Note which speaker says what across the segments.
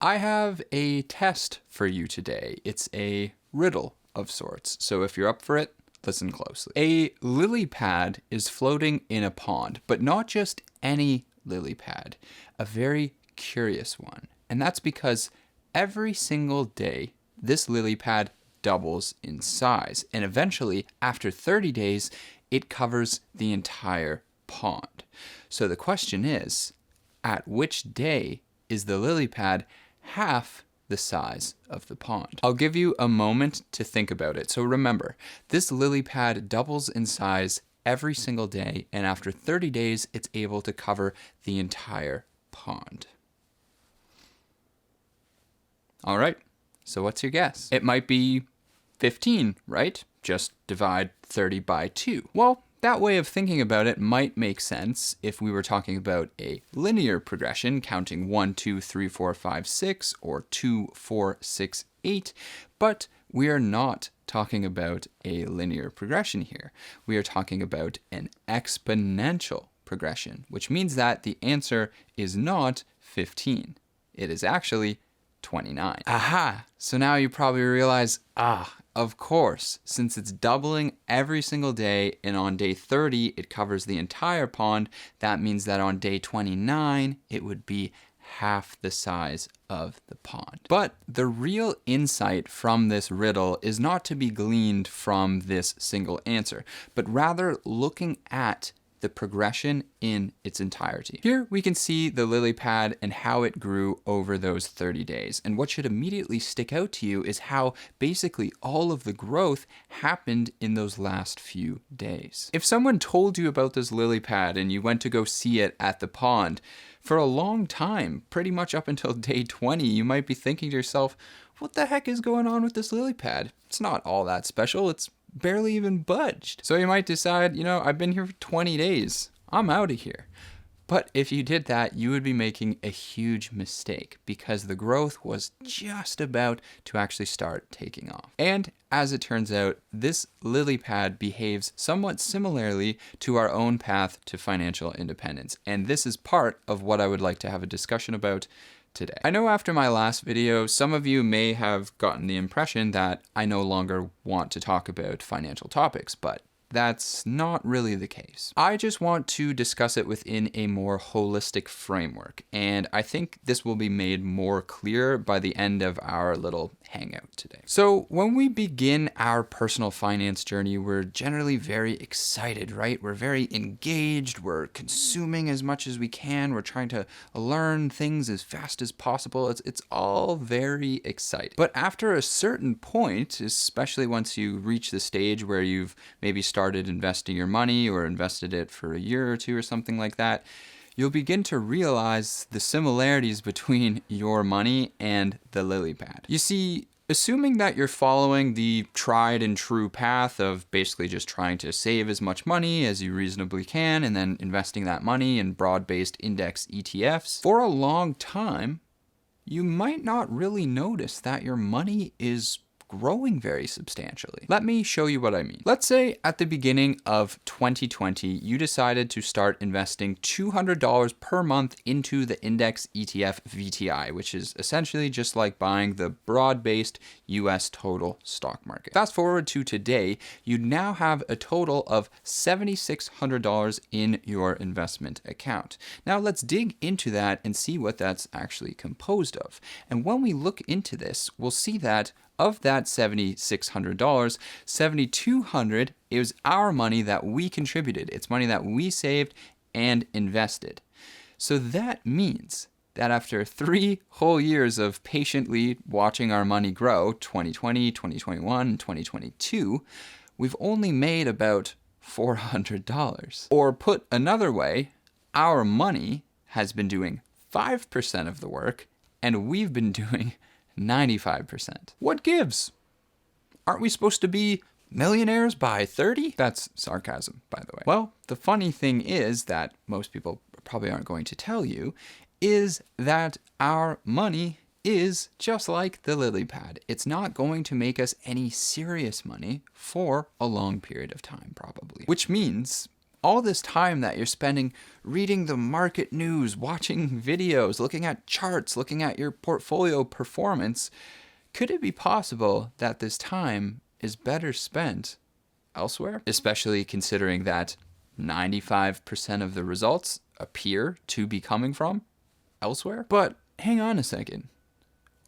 Speaker 1: I have a test for you today. It's a riddle of sorts. So if you're up for it, listen closely. A lily pad is floating in a pond, but not just any lily pad, a very curious one. And that's because every single day, this lily pad doubles in size. And eventually, after 30 days, it covers the entire pond. So the question is, at which day is the lily pad half the size of the pond? I'll give you a moment to think about it. So remember, this lily pad doubles in size every single day, and after 30 days, it's able to cover the entire pond. All right, so what's your guess? It might be 15, right? Just divide 30 by 2. Well, that way of thinking about it might make sense if we were talking about a linear progression, counting 1, 2, 3, 4, 5, 6, or 2, 4, 6, 8, but we are not talking about a linear progression here. We are talking about an exponential progression, which means that the answer is not 15. It is actually 29. Aha! So now you probably realize, of course, since it's doubling every single day, and on day 30 it covers the entire pond, that means that on day 29 it would be half the size of the pond. But the real insight from this riddle is not to be gleaned from this single answer, but rather looking at the progression in its entirety. Here we can see the lily pad and how it grew over those 30 days. And what should immediately stick out to you is how basically all of the growth happened in those last few days. If someone told you about this lily pad and you went to go see it at the pond, for a long time, pretty much up until day 20, you might be thinking to yourself, what the heck is going on with this lily pad? It's not all that special. It's barely even budged. So you might decide, I've been here for 20 days. I'm out of here. But if you did that, you would be making a huge mistake because the growth was just about to actually start taking off. And as it turns out, this lily pad behaves somewhat similarly to our own path to financial independence. And this is part of what I would like to have a discussion about today. I know after my last video, some of you may have gotten the impression that I no longer want to talk about financial topics, but that's not really the case. I just want to discuss it within a more holistic framework, and I think this will be made more clear by the end of our little hangout today. So when we begin our personal finance journey, we're generally very excited, right? We're very engaged, we're consuming as much as we can, we're trying to learn things as fast as possible. It's all very exciting. But after a certain point, especially once you reach the stage where you've maybe started investing your money or invested it for a year or two or something like that, you'll begin to realize the similarities between your money and the lily pad. You see, assuming that you're following the tried and true path of basically just trying to save as much money as you reasonably can and then investing that money in broad-based index ETFs, for a long time, you might not really notice that your money is growing very substantially. Let me show you what I mean. Let's say at the beginning of 2020, you decided to start investing $200 per month into the index ETF VTI, which is essentially just like buying the broad-based US total stock market. Fast forward to today, you now have a total of $7,600 in your investment account. Now let's dig into that and see what that's actually composed of. And when we look into this, we'll see that of that $7,600, $7,200 is our money that we contributed. It's money that we saved and invested. So that means that after 3 whole years of patiently watching our money grow, 2020, 2021, and 2022, we've only made about $400. Or put another way, our money has been doing 5% of the work, and we've been doing 95%. What gives? Aren't we supposed to be millionaires by 30? That's sarcasm, by the way. Well, the funny thing is that most people probably aren't going to tell you is that our money is just like the lily pad. It's not going to make us any serious money for a long period of time, probably. Which means all this time that you're spending reading the market news, watching videos, looking at charts, looking at your portfolio performance, could it be possible that this time is better spent elsewhere? Especially considering that 95% of the results appear to be coming from elsewhere. But hang on a second.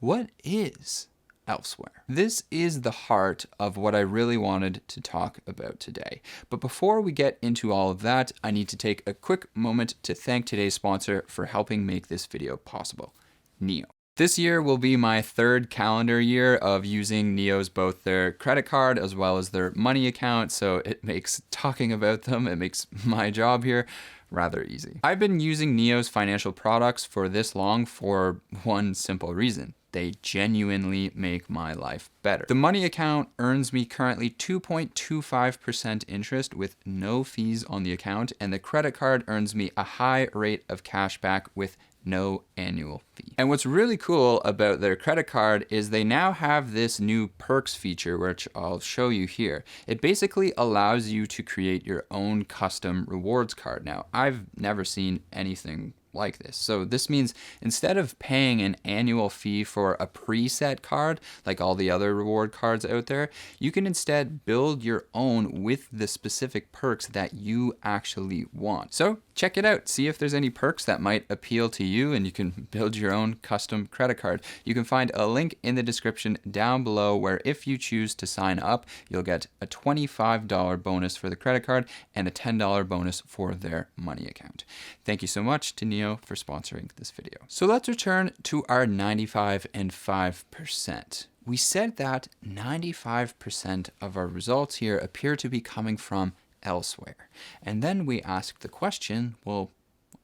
Speaker 1: What is elsewhere? This is the heart of what I really wanted to talk about today. But before we get into all of that, I need to take a quick moment to thank today's sponsor for helping make this video possible, Neo. This year will be my third calendar year of using Neo's both their credit card as well as their money account, so it makes talking about them, it makes my job here rather easy. I've been using Neo's financial products for this long for one simple reason. They genuinely make my life better. The money account earns me currently 2.25% interest with no fees on the account, and the credit card earns me a high rate of cash back with no annual fee. And what's really cool about their credit card is they now have this new perks feature, which I'll show you here. It basically allows you to create your own custom rewards card. Now, I've never seen anything like this. So this means instead of paying an annual fee for a preset card, like all the other reward cards out there, you can instead build your own with the specific perks that you actually want. So check it out. See if there's any perks that might appeal to you, and you can build your own custom credit card. You can find a link in the description down below where if you choose to sign up, you'll get a $25 bonus for the credit card and a $10 bonus for their money account. Thank you so much to Neo for sponsoring this video. So let's return to our 95 and 5%. We said that 95% of our results here appear to be coming from elsewhere. And then we asked the question, well,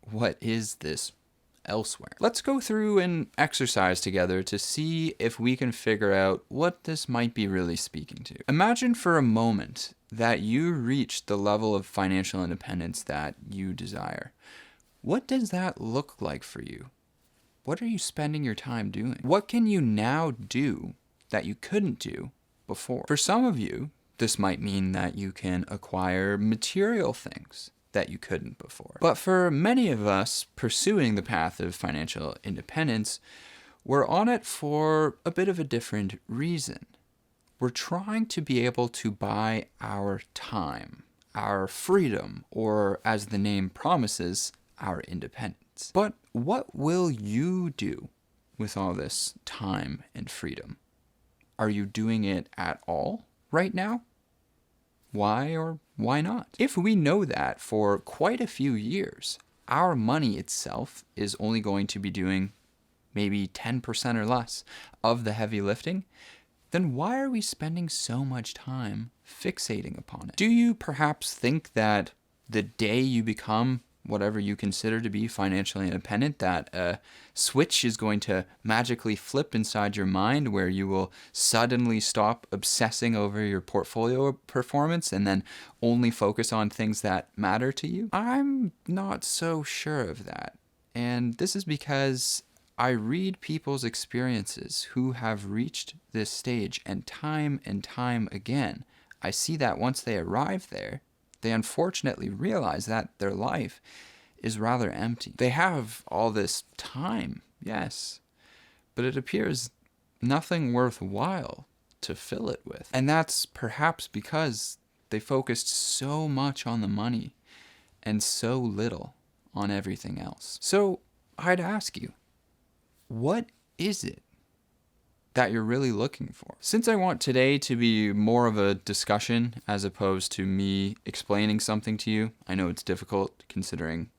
Speaker 1: what is this elsewhere? Let's go through an exercise together to see if we can figure out what this might be really speaking to. Imagine for a moment that you reach the level of financial independence that you desire. What does that look like for you? What are you spending your time doing? What can you now do that you couldn't do before? For some of you, this might mean that you can acquire material things that you couldn't before. But for many of us pursuing the path of financial independence, we're on it for a bit of a different reason. We're trying to be able to buy our time, our freedom, or as the name promises, our independence. But what will you do with all this time and freedom? Are you doing it at all right now? Why or why not? If we know that for quite a few years, our money itself is only going to be doing maybe 10% or less of the heavy lifting, then why are we spending so much time fixating upon it? Do you perhaps think that the day you become whatever you consider to be financially independent, that a switch is going to magically flip inside your mind where you will suddenly stop obsessing over your portfolio performance and then only focus on things that matter to you? I'm not so sure of that. And this is because I read people's experiences who have reached this stage, and time again, I see that once they arrive there, they unfortunately realize that their life is rather empty. They have all this time, yes, but it appears nothing worthwhile to fill it with. And that's perhaps because they focused so much on the money and so little on everything else. So I'd ask you, what is it that you're really looking for? Since I want today to be more of a discussion as opposed to me explaining something to you, I know it's difficult considering,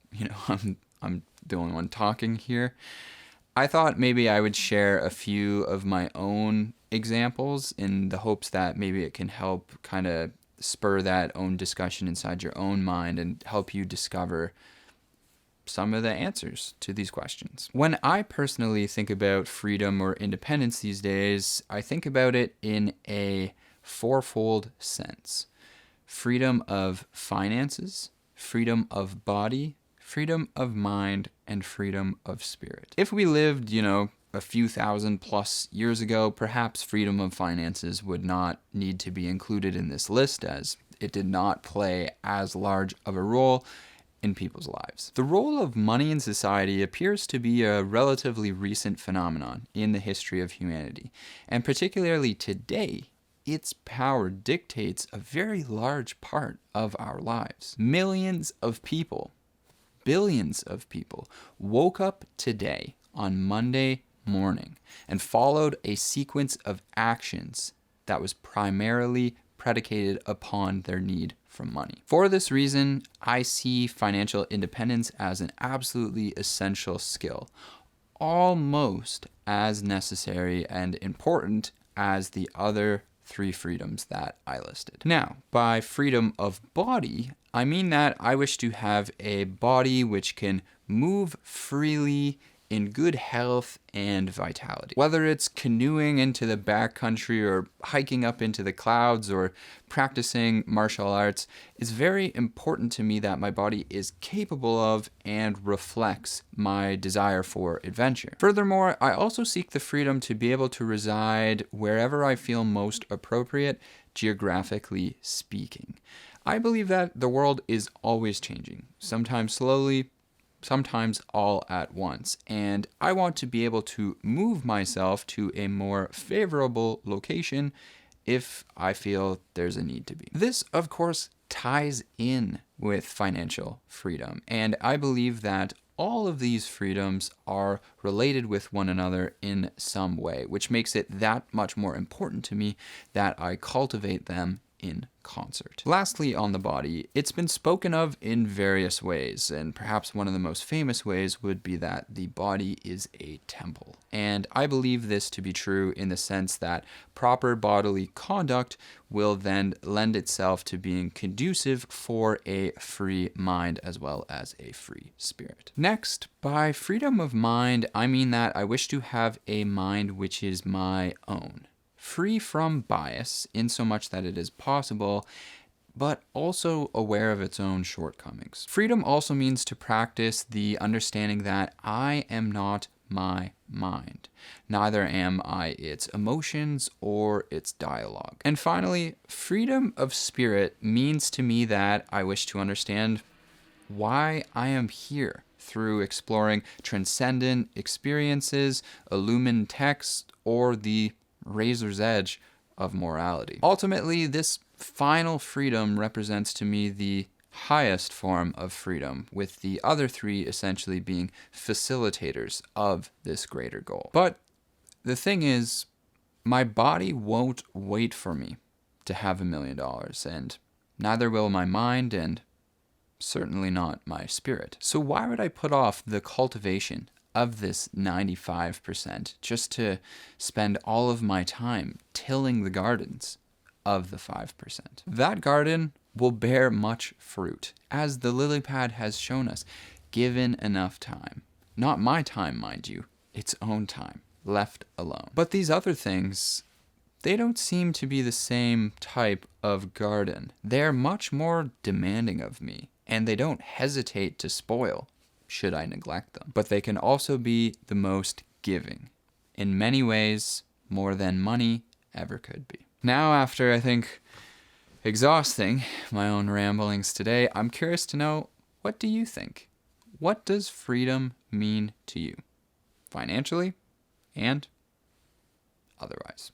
Speaker 1: I'm the only one talking here. I thought maybe I would share a few of my own examples in the hopes that maybe it can help kind of spur that own discussion inside your own mind and help you discover some of the answers to these questions. When I personally think about freedom or independence these days, I think about it in a fourfold sense. Freedom of finances, freedom of body, freedom of mind, and freedom of spirit. If we lived, a few thousand plus years ago, perhaps freedom of finances would not need to be included in this list, as it did not play as large of a role in people's lives. The role of money in society appears to be a relatively recent phenomenon in the history of humanity, and particularly today, its power dictates a very large part of our lives. Millions of people, billions of people, woke up today on Monday morning and followed a sequence of actions that was primarily predicated upon their need for money. For this reason, I see financial independence as an absolutely essential skill, almost as necessary and important as the other 3 freedoms that I listed. Now, by freedom of body, I mean that I wish to have a body which can move freely in good health and vitality. Whether it's canoeing into the backcountry or hiking up into the clouds or practicing martial arts, it's very important to me that my body is capable of and reflects my desire for adventure. Furthermore, I also seek the freedom to be able to reside wherever I feel most appropriate, geographically speaking. I believe that the world is always changing, sometimes slowly, sometimes all at once, and I want to be able to move myself to a more favorable location if I feel there's a need to be. This, of course, ties in with financial freedom, and I believe that all of these freedoms are related with one another in some way, which makes it that much more important to me that I cultivate them in concert. Lastly, on the body, it's been spoken of in various ways, and perhaps one of the most famous ways would be that the body is a temple. And I believe this to be true in the sense that proper bodily conduct will then lend itself to being conducive for a free mind as well as a free spirit. Next, by freedom of mind, I mean that I wish to have a mind which is my own, free from bias in so much that it is possible, but also aware of its own shortcomings. Freedom also means to practice the understanding that I am not my mind. Neither am I its emotions or its dialogue. And finally, freedom of spirit means to me that I wish to understand why I am here through exploring transcendent experiences, illumined text, or the razor's edge of morality. Ultimately, this final freedom represents to me the highest form of freedom, with the other 3 essentially being facilitators of this greater goal. But the thing is, my body won't wait for me to have $1 million, and neither will my mind, and certainly not my spirit. So why would I put off the cultivation of this 95% just to spend all of my time tilling the gardens of the 5%? That garden will bear much fruit, as the lily pad has shown us, given enough time. Not my time, mind you, its own time, left alone. But these other things, they don't seem to be the same type of garden. They're much more demanding of me, and they don't hesitate to spoil should I neglect them. But they can also be the most giving, in many ways more than money ever could be. Now, after I think exhausting my own ramblings today, I'm curious to know, what do you think? What does freedom mean to you, financially and otherwise?